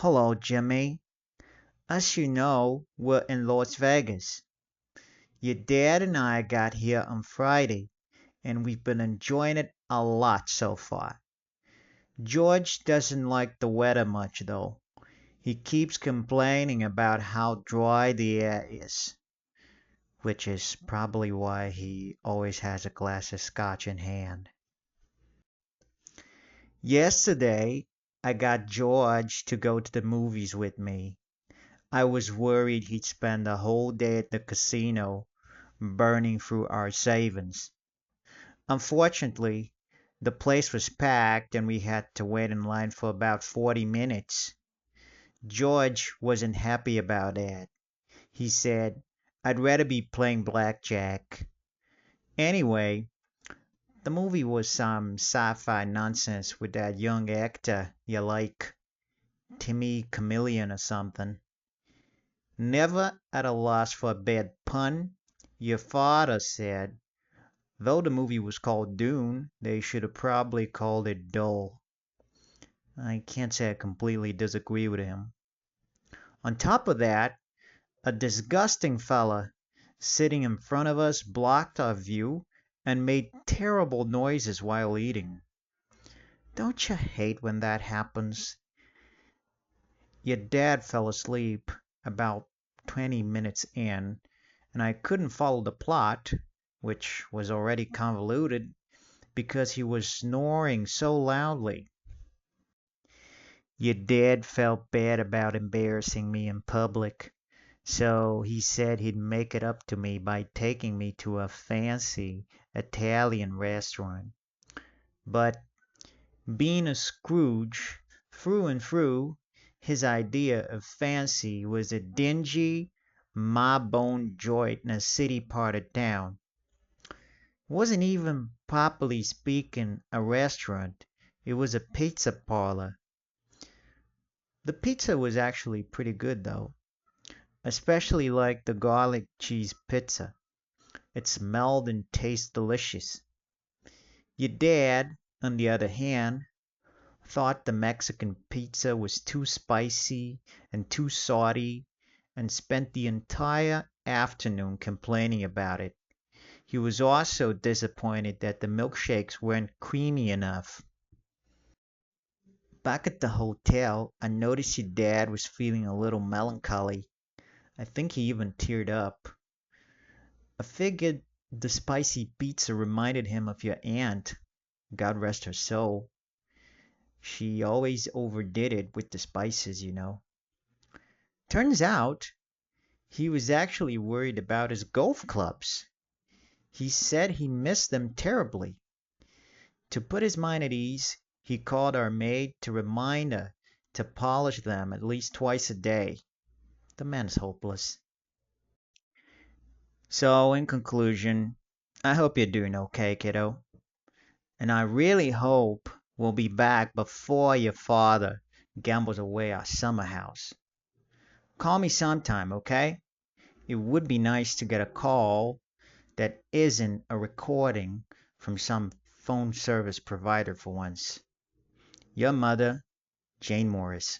Hello, Jimmy. As you know, we're in Las Vegas. Your dad and I got here on Friday, and we've been enjoying it a lot so far. George doesn't like the weather much, though. He keeps complaining about how dry the air is, which is probably why he always has a glass of scotch in hand. Yesterday, I got George to go to the movies with me. I was worried he'd spend the whole day at the casino burning through our savings. Unfortunately, the place was packed and we had to wait in line for about 40 minutes. George wasn't happy about that. He said, I'd rather be playing blackjack. Anyway, the movie was some sci fi nonsense with that young actor you like, Timmy Chameleon or something. Never at a loss for a bad pun, your father said, though the movie was called Dune, they should have probably called it Dull. I can't say I completely disagree with him. On top of that, a disgusting fella sitting in front of us blocked our view and made terrible noises while eating. Don't you hate when that happens? Your dad fell asleep about 20 minutes in, and I couldn't follow the plot, which was already convoluted, because he was snoring so loudly. Your dad felt bad about embarrassing me in public, so he said he'd make it up to me by taking me to a fancy Italian restaurant. But being a Scrooge through and through, his idea of fancy was a dingy, mob-owned joint in a city part of town. It wasn't even, properly speaking, a restaurant. It was a pizza parlor. The pizza was actually pretty good though, especially like the garlic cheese pizza. It smelled and tasted delicious. Your dad, on the other hand, thought the Mexican pizza was too spicy and too salty and spent the entire afternoon complaining about it. He was also disappointed that the milkshakes weren't creamy enough. Back at the hotel, I noticed your dad was feeling a little melancholy. I think he even teared up. I figured the spicy pizza reminded him of your aunt, God rest her soul. She always overdid it with the spices. Turns out he was actually worried about his golf clubs. He said he missed them terribly. To put his mind at ease, he called our maid to remind her to polish them at least twice a day. The man's hopeless. So, in conclusion, I hope you're doing okay, kiddo. And I really hope we'll be back before your father gambles away our summer house. Call me sometime, okay? It would be nice to get a call that isn't a recording from some phone service provider for once. Your mother, Jane Morris.